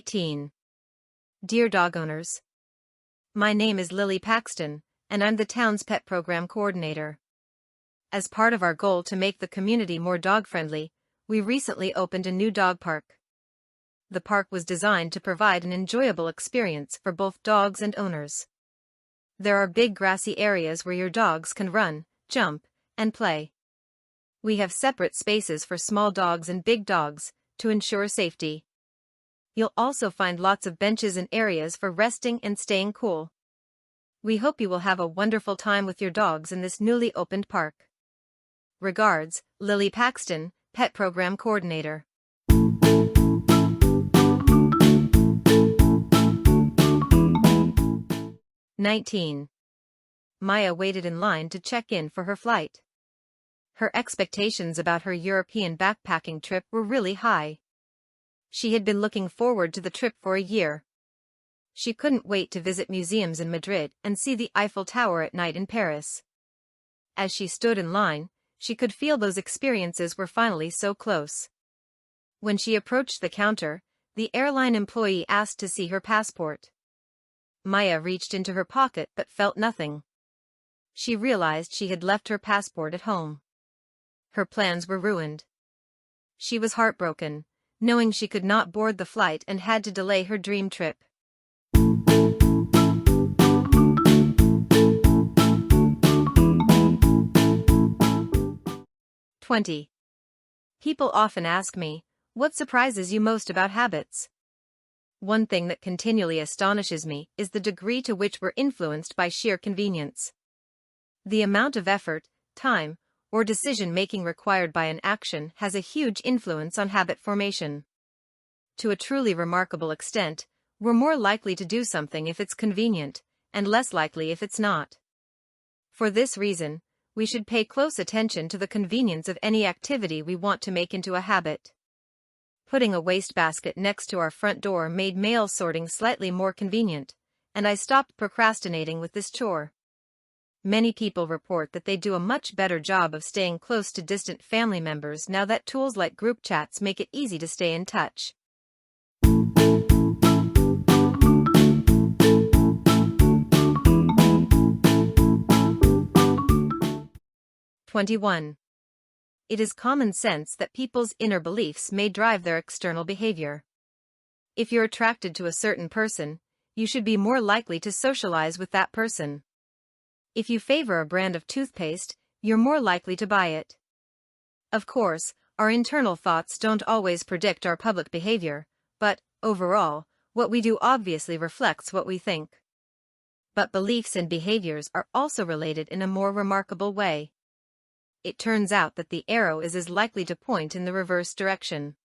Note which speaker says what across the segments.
Speaker 1: 18. Dear dog owners. My name is Lily Paxton, and I'm the town's pet program coordinator. As part of our goal to make the community more dog-friendly, we recently opened a new dog park. The park was designed to provide an enjoyable experience for both dogs and owners. There are big grassy areas where your dogs can run, jump, and play. We have separate spaces for small dogs and big dogs, to ensure safety. You'll also find lots of benches and areas for resting and staying cool. We hope you will have a wonderful time with your dogs in this newly opened park. Regards, Lily Paxton, Pet Program Coordinator. (19) Maya waited in line to check in for her flight. Her expectations about her European backpacking trip were really high. She had been looking forward to the trip for a year. She couldn't wait to visit museums in Madrid and see the Eiffel Tower at night in Paris. As she stood in line, she could feel those experiences were finally so close. When she approached the counter, the airline employee asked to see her passport. Maya reached into her pocket but felt nothing. She realized she had left her passport at home. Her plans were ruined. She was heartbroken, knowing she could not board the flight and had to delay her dream trip. (20) People often ask me, what surprises you most about habits? One thing that continually astonishes me is the degree to which we're influenced by sheer convenience. The amount of effort, time, or decision-making required by an action has a huge influence on habit formation. To a truly remarkable extent, we're more likely to do something if it's convenient, and less likely if it's not. For this reason, we should pay close attention to the convenience of any activity we want to make into a habit. Putting a wastebasket next to our front door made mail sorting slightly more convenient, and I stopped procrastinating with this chore. Many people report that they do a much better job of staying close to distant family members now that tools like group chats make it easy to stay in touch. (21) It is common sense that people's inner beliefs may drive their external behavior. If you're attracted to a certain person, you should be more likely to socialize with that person. If you favor a brand of toothpaste, you're more likely to buy it. Of course, our internal thoughts don't always predict our public behavior, but, overall, what we do obviously reflects what we think. But beliefs and behaviors are also related in a more remarkable way. It turns out that the arrow is as likely to point in the reverse direction.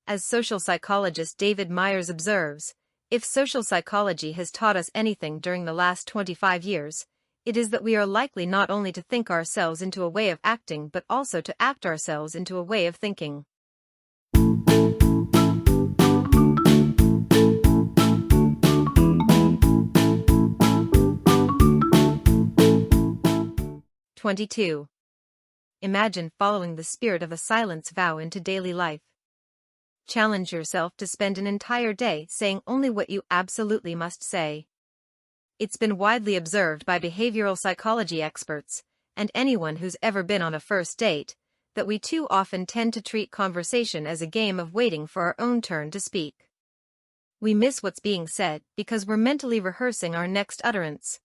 Speaker 1: As social psychologist David Myers observes, if social psychology has taught us anything during the last 25 years, it is that we are likely not only to think ourselves into a way of acting but also to act ourselves into a way of thinking. (22) Imagine following the spirit of a silence vow into daily life. Challenge yourself to spend an entire day saying only what you absolutely must say. It's been widely observed by behavioral psychology experts, and anyone who's ever been on a first date, that we too often tend to treat conversation as a game of waiting for our own turn to speak. We miss what's being said because we're mentally rehearsing our next utterance.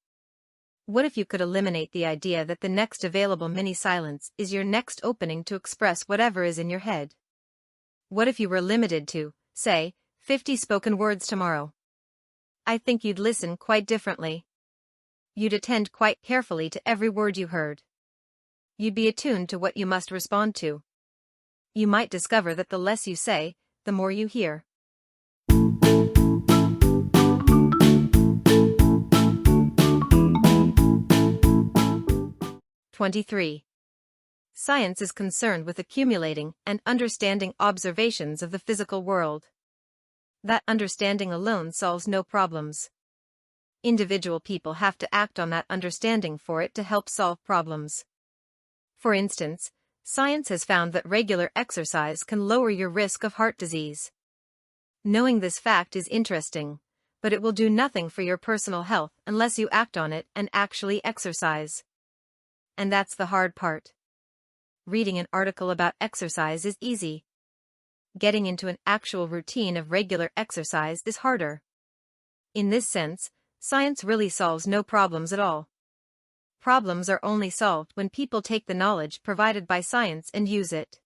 Speaker 1: What if you could eliminate the idea that the next available mini-silence is your next opening to express whatever is in your head? What if you were limited to, say, 50 spoken words tomorrow? I think you'd listen quite differently. You'd attend quite carefully to every word you heard. You'd be attuned to what you must respond to. You might discover that the less you say, the more you hear. (23) Science is concerned with accumulating and understanding observations of the physical world. That understanding alone solves no problems. Individual people have to act on that understanding for it to help solve problems. For instance, science has found that regular exercise can lower your risk of heart disease. Knowing this fact is interesting, but it will do nothing for your personal health unless you act on it and actually exercise. And that's the hard part. Reading an article about exercise is easy. Getting into an actual routine of regular exercise is harder. In this sense, science really solves no problems at all. Problems are only solved when people take the knowledge provided by science and use it.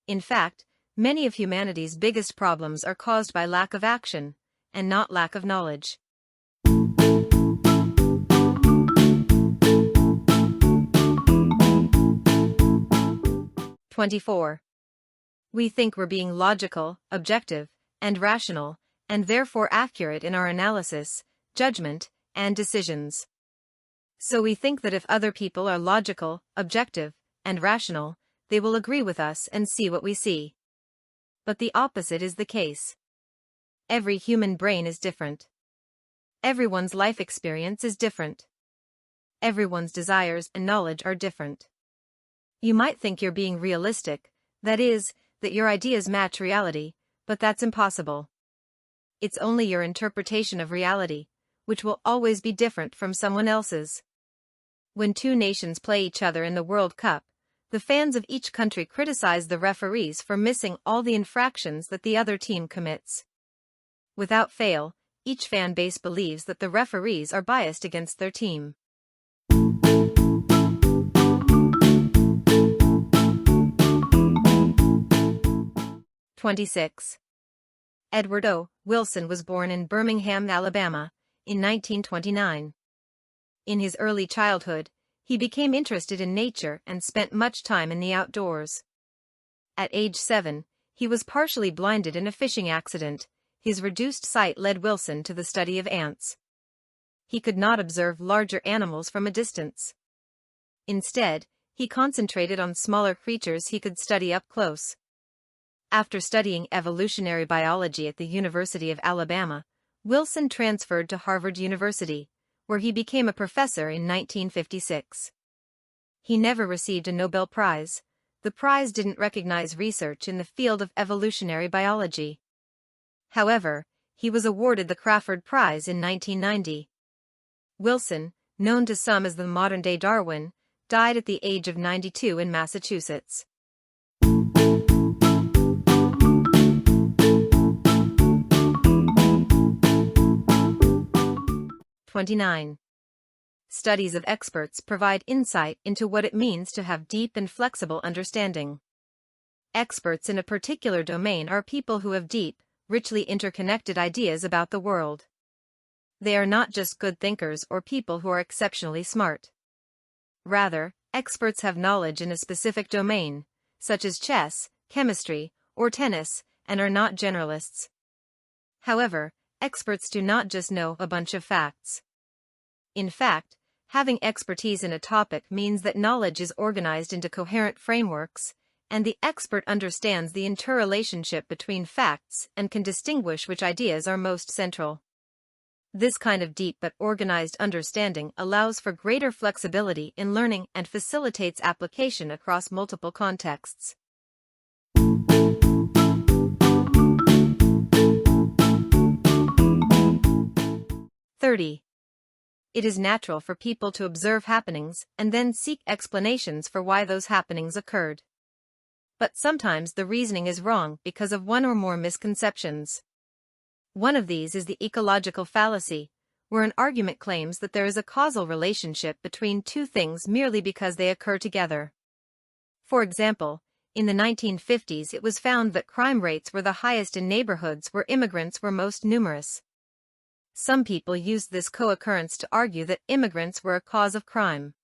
Speaker 1: In fact, many of humanity's biggest problems are caused by lack of action, and not lack of knowledge. 24. We think we're being logical, objective, and rational, and therefore accurate in our analysis, judgment, and decisions. So we think that if other people are logical, objective, and rational, they will agree with us and see what we see. But the opposite is the case. Every human brain is different. Everyone's life experience is different. Everyone's desires and knowledge are different. You might think you're being realistic, that is, that your ideas match reality, but that's impossible. It's only your interpretation of reality, which will always be different from someone else's. When two nations play each other in the World Cup, the fans of each country criticize the referees for missing all the infractions that the other team commits. Without fail, each fan base believes that the referees are biased against their team. 26. Edward O. Wilson was born in Birmingham, Alabama, in 1929. In his early childhood, he became interested in nature and spent much time in the outdoors. At age 7, he was partially blinded in a fishing accident. His reduced sight led Wilson to the study of ants. He could not observe larger animals from a distance. Instead, he concentrated on smaller creatures he could study up close. After studying evolutionary biology at the University of Alabama, Wilson transferred to Harvard University, where he became a professor in 1956. He never received a Nobel Prize. The prize didn't recognize research in the field of evolutionary biology. However, he was awarded the Crawford Prize in 1990. Wilson, known to some as the modern-day Darwin, died at the age of 92 in Massachusetts. 29. Studies of experts provide insight into what it means to have deep and flexible understanding. Experts in a particular domain are people who have deep, richly interconnected ideas about the world. They are not just good thinkers or people who are exceptionally smart. Rather, experts have knowledge in a specific domain, such as chess, chemistry, or tennis, and are not generalists. However, experts do not just know a bunch of facts. In fact, having expertise in a topic means that knowledge is organized into coherent frameworks, and the expert understands the interrelationship between facts and can distinguish which ideas are most central. This kind of deep but organized understanding allows for greater flexibility in learning and facilitates application across multiple contexts. 30. It is natural for people to observe happenings and then seek explanations for why those happenings occurred. But sometimes the reasoning is wrong because of one or more misconceptions. One of these is the ecological fallacy, where an argument claims that there is a causal relationship between two things merely because they occur together. For example, in the 1950s it was found that crime rates were the highest in neighborhoods where immigrants were most numerous. Some people used this co-occurrence to argue that immigrants were a cause of crime.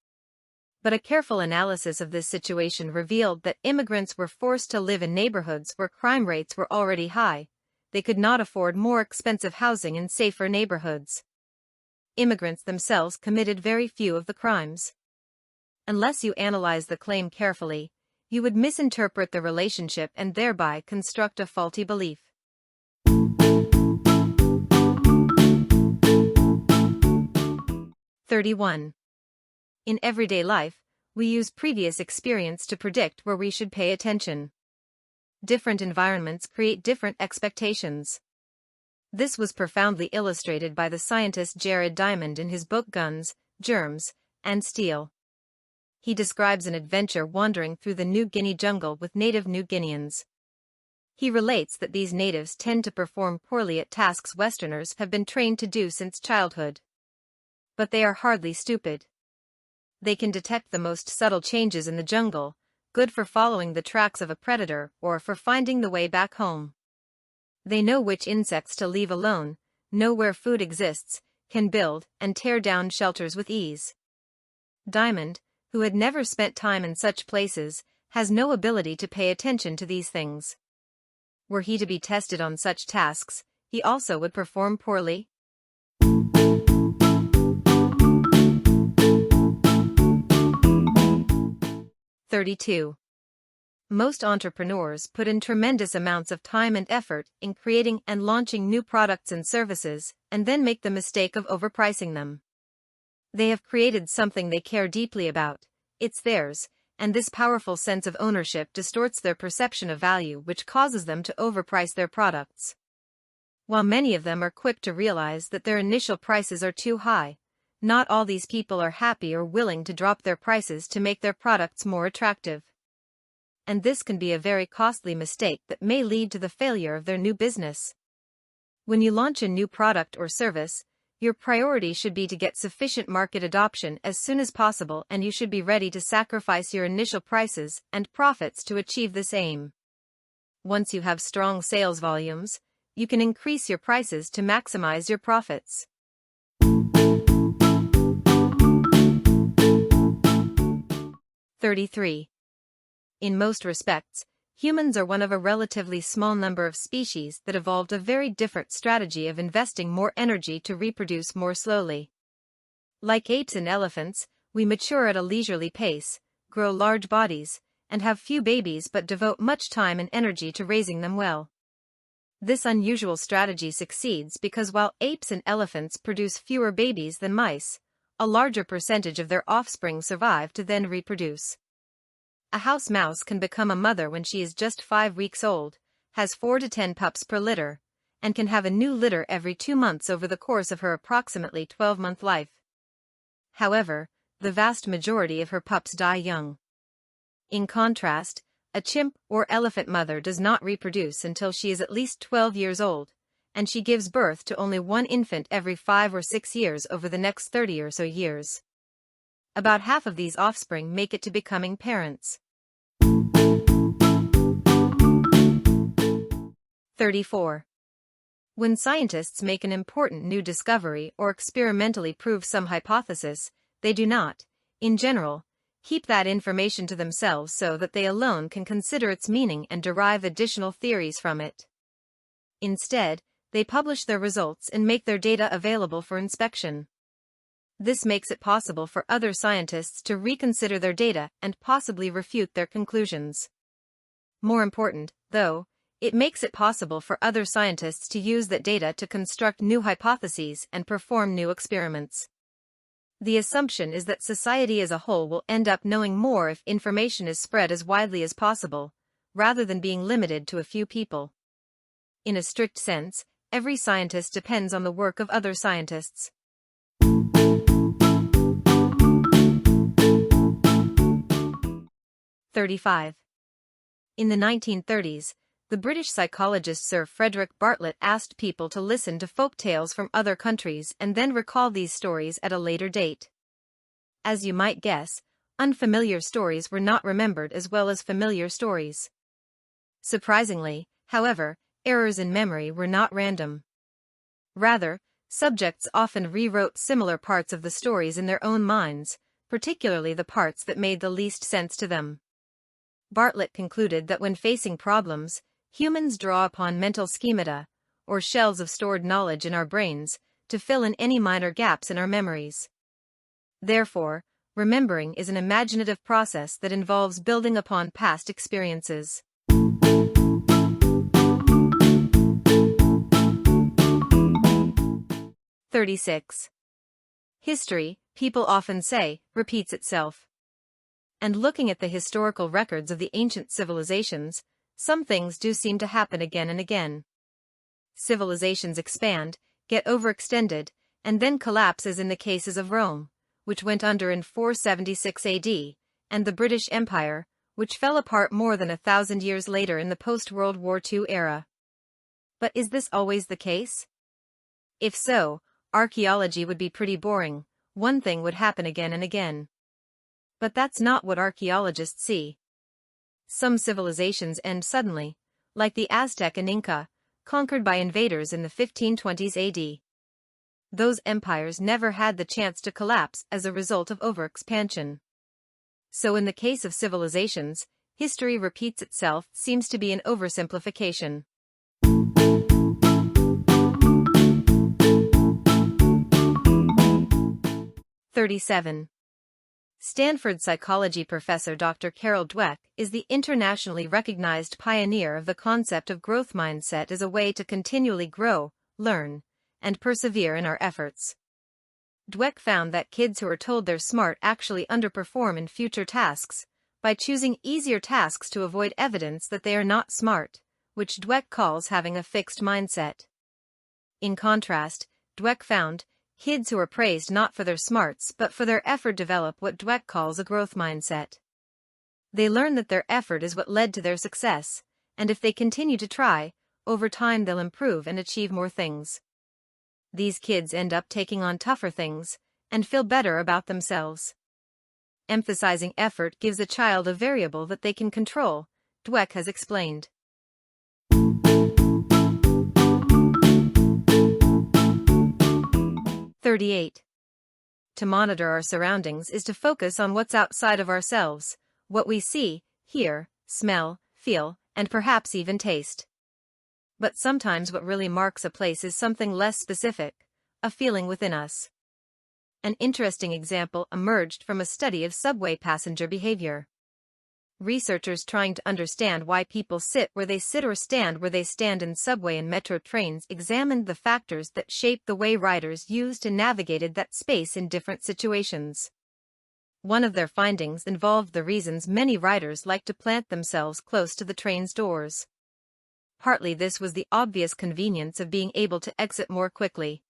Speaker 1: But a careful analysis of this situation revealed that immigrants were forced to live in neighborhoods where crime rates were already high. They could not afford more expensive housing in safer neighborhoods. Immigrants themselves committed very few of the crimes. Unless you analyze the claim carefully, you would misinterpret the relationship and thereby construct a faulty belief. 31. In everyday life, we use previous experience to predict where we should pay attention. different environments create different expectations. This was profoundly illustrated by the scientist Jared Diamond in his book Guns, Germs, and Steel. He describes an adventure wandering through the New Guinea jungle with native New Guineans. He relates that these natives tend to perform poorly at tasks Westerners have been trained to do since childhood. But they are hardly stupid. They can detect the most subtle changes in the jungle, good for following the tracks of a predator or for finding the way back home. They know which insects to leave alone, know where food exists, can build and tear down shelters with ease. Diamond, who had never spent time in such places, has no ability to pay attention to these things. Were he to be tested on such tasks, he also would perform poorly. 32. Most entrepreneurs put in tremendous amounts of time and effort in creating and launching new products and services, and then make the mistake of overpricing them. They have created something they care deeply about, it's theirs, and this powerful sense of ownership distorts their perception of value, which causes them to overprice their products. While many of them are quick to realize that their initial prices are too high, not all these people are happy or willing to drop their prices to make their products more attractive. And this can be a very costly mistake that may lead to the failure of their new business. When you launch a new product or service, your priority should be to get sufficient market adoption as soon as possible, and you should be ready to sacrifice your initial prices and profits to achieve this aim. Once you have strong sales volumes, you can increase your prices to maximize your profits. 33. In most respects, humans are one of a relatively small number of species that evolved a very different strategy of investing more energy to reproduce more slowly. Like apes and elephants, we mature at a leisurely pace, grow large bodies, and have few babies but devote much time and energy to raising them well. This unusual strategy succeeds because while apes and elephants produce fewer babies than mice, a larger percentage of their offspring survive to then reproduce. A house mouse can become a mother when she is just 5 weeks old, has 4 to 10 pups per litter, and can have a new litter every 2 months over the course of her approximately 12-month life. However, the vast majority of her pups die young. In contrast, a chimp or elephant mother does not reproduce until she is at least 12 years old, and she gives birth to only one infant every 5 or 6 years over the next 30 or so years. About half of these offspring make it to becoming parents. 34. When scientists make an important new discovery or experimentally prove some hypothesis, they do not, in general, keep that information to themselves so that they alone can consider its meaning and derive additional theories from it. Instead, they publish their results and make their data available for inspection. This makes it possible for other scientists to reconsider their data and possibly refute their conclusions. More important, though, it makes it possible for other scientists to use that data to construct new hypotheses and perform new experiments. The assumption is that society as a whole will end up knowing more if information is spread as widely as possible, rather than being limited to a few people. In a strict sense, every scientist depends on the work of other scientists. 35. In the 1930s, the British psychologist Sir Frederick Bartlett asked people to listen to folk tales from other countries and then recall these stories at a later date. As you might guess, unfamiliar stories were not remembered as well as familiar stories. Surprisingly, however, errors in memory were not random. Rather, subjects often rewrote similar parts of the stories in their own minds, particularly the parts that made the least sense to them. Bartlett concluded that when facing problems, humans draw upon mental schemata, or shells of stored knowledge in our brains, to fill in any minor gaps in our memories. Therefore, remembering is an imaginative process that involves building upon past experiences. 36. History, people often say, repeats itself. And looking at the historical records of the ancient civilizations, some things do seem to happen again and again. Civilizations expand, get overextended, and then collapse, as in the cases of Rome, which went under in 476 AD, and the British Empire, which fell apart more than 1,000 years later in the post-World War II era. But is this always the case? If so, archaeology would be pretty boring. One thing would happen again and again. But that's not what archaeologists see. Some civilizations end suddenly, like the Aztec and Inca, conquered by invaders in the 1520s AD. Those empires never had the chance to collapse as a result of overexpansion. So in the case of civilizations, history repeats itself seems to be an oversimplification. '37. Stanford psychology professor Dr. Carol Dweck is the internationally recognized pioneer of the concept of growth mindset as a way to continually grow, learn, and persevere in our efforts. Dweck found that kids who are told they're smart actually underperform in future tasks by choosing easier tasks to avoid evidence that they are not smart, which Dweck calls having a fixed mindset. In contrast, Dweck found kids who are praised not for their smarts but for their effort develop what Dweck calls a growth mindset. They learn that their effort is what led to their success, and if they continue to try, over time they'll improve and achieve more things. These kids end up taking on tougher things, and feel better about themselves. Emphasizing effort gives a child a variable that they can control, Dweck has explained. '38. To monitor our surroundings is to focus on what's outside of ourselves, what we see, hear, smell, feel, and perhaps even taste. But sometimes what really marks a place is something less specific, a feeling within us. An interesting example emerged from a study of subway passenger behavior. Researchers trying to understand why people sit where they sit or stand where they stand in subway and metro trains examined the factors that shape the way riders used and navigated that space in different situations. One of their findings involved the reasons many riders like to plant themselves close to the train's doors. Partly this was the obvious convenience of being able to exit more quickly.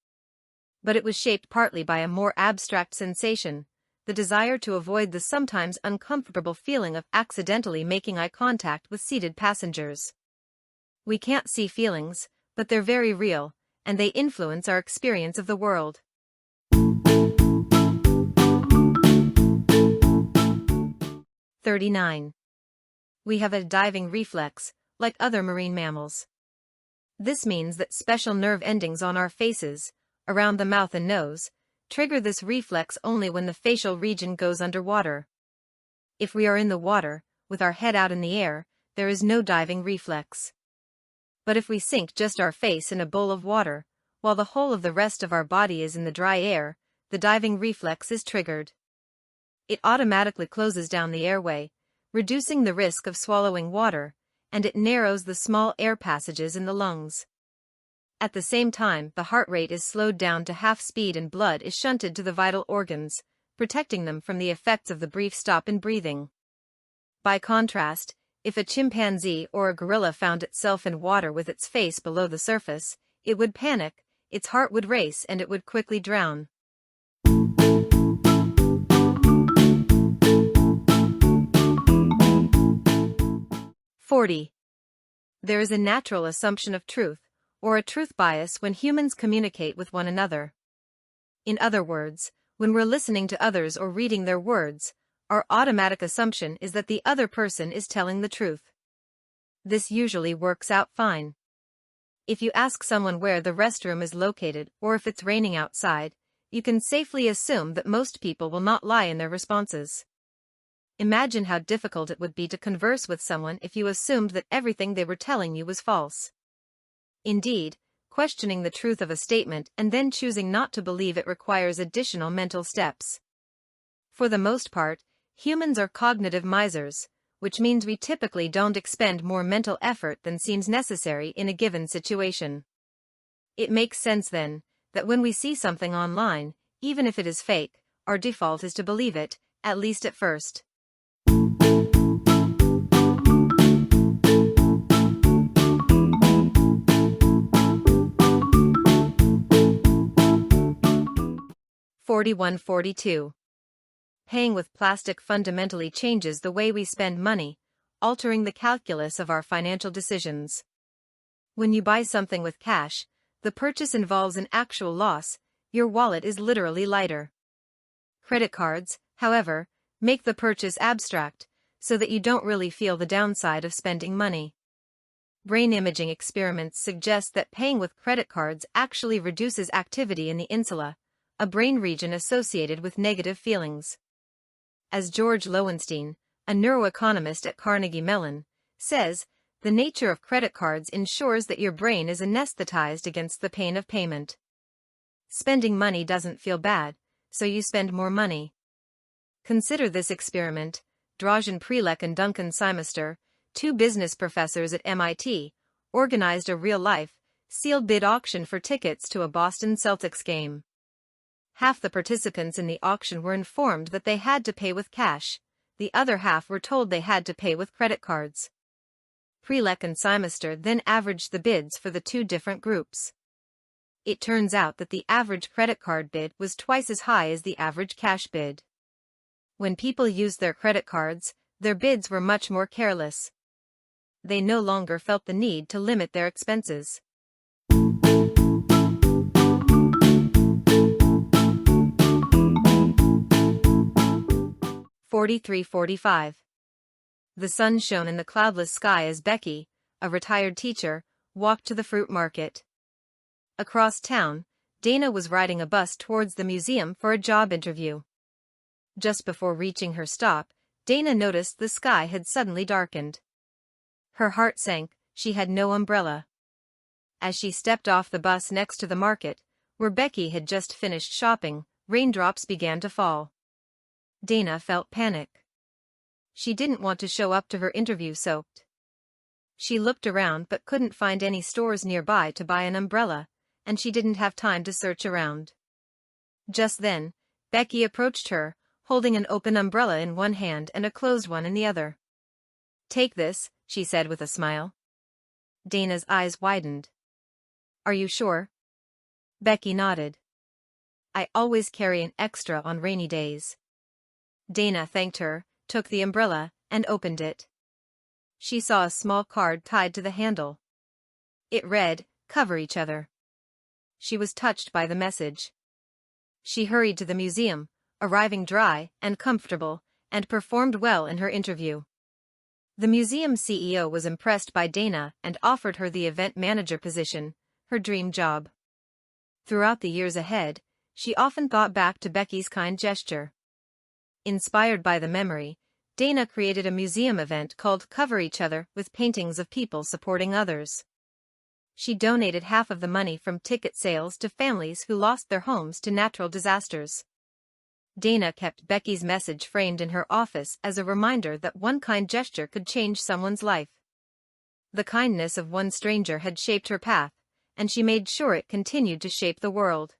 Speaker 1: But it was shaped partly by a more abstract sensation, the desire to avoid the sometimes uncomfortable feeling of accidentally making eye contact with seated passengers. We can't see feelings, but they're very real, and they influence our experience of the world. '39. We have a diving reflex, like other marine mammals. This means that special nerve endings on our faces, around the mouth and nose, trigger this reflex only when the facial region goes underwater. If we are in the water, with our head out in the air, there is no diving reflex. But if we sink just our face in a bowl of water, while the whole of the rest of our body is in the dry air, the diving reflex is triggered. It automatically closes down the airway, reducing the risk of swallowing water, and it narrows the small air passages in the lungs. At the same time, the heart rate is slowed down to half speed and blood is shunted to the vital organs, protecting them from the effects of the brief stop in breathing. By contrast, if a chimpanzee or a gorilla found itself in water with its face below the surface, it would panic, its heart would race and it would quickly drown. '40. There is a natural assumption of truth, or a truth bias when humans communicate with one another. In other words, when we're listening to others or reading their words, our automatic assumption is that the other person is telling the truth. This usually works out fine. If you ask someone where the restroom is located or if it's raining outside, you can safely assume that most people will not lie in their responses. Imagine how difficult it would be to converse with someone if you assumed that everything they were telling you was false. Indeed, questioning the truth of a statement and then choosing not to believe it requires additional mental steps. For the most part, humans are cognitive misers, which means we typically don't expend more mental effort than seems necessary in a given situation. It makes sense then, that when we see something online, even if it is fake, our default is to believe it, at least at first. 4142. Paying with plastic fundamentally changes the way we spend money, altering the calculus of our financial decisions. When you buy something with cash, the purchase involves an actual loss. Your wallet is literally lighter. Credit cards, however, make the purchase abstract, so that you don't really feel the downside of spending money. Brain imaging experiments suggest that paying with credit cards actually reduces activity in the insula, a brain region associated with negative feelings. As George Lowenstein, a neuroeconomist at Carnegie Mellon, says, the nature of credit cards ensures that your brain is anesthetized against the pain of payment. Spending money doesn't feel bad, so you spend more money. Consider this experiment. Dražen Prelec and Duncan Simester, two business professors at MIT, organized a real-life, sealed bid auction for tickets to a Boston Celtics game. Half the participants in the auction were informed that they had to pay with cash, the other half were told they had to pay with credit cards. Prelec and Simester then averaged the bids for the two different groups. It turns out that the average credit card bid was twice as high as the average cash bid. When people used their credit cards, their bids were much more careless. They no longer felt the need to limit their expenses. 4345. The sun shone in the cloudless sky as Becky, a retired teacher, walked to the fruit market. Across town, Dana was riding a bus towards the museum for a job interview. Just before reaching her stop, Dana noticed the sky had suddenly darkened. Her heart sank. She had no umbrella. As she stepped off the bus next to the market, where Becky had just finished shopping, raindrops began to fall. Dana felt panic. She didn't want to show up to her interview soaked. She looked around but couldn't find any stores nearby to buy an umbrella, and she didn't have time to search around. Just then, Becky approached her, holding an open umbrella in one hand and a closed one in the other. "Take this," she said with a smile. Dana's eyes widened. "Are you sure?" Becky nodded. "I always carry an extra on rainy days." Dana thanked her, took the umbrella, and opened it. She saw a small card tied to the handle. It read, "Cover each other." She was touched by the message. She hurried to the museum, arriving dry and comfortable, and performed well in her interview. The museum CEO was impressed by Dana and offered her the event manager position, her dream job. Throughout the years ahead, she often thought back to Becky's kind gesture. Inspired by the memory, Dana created a museum event called Cover Each Other with paintings of people supporting others. She donated half of the money from ticket sales to families who lost their homes to natural disasters. Dana kept Becky's message framed in her office as a reminder that one kind gesture could change someone's life. The kindness of one stranger had shaped her path, and she made sure it continued to shape the world.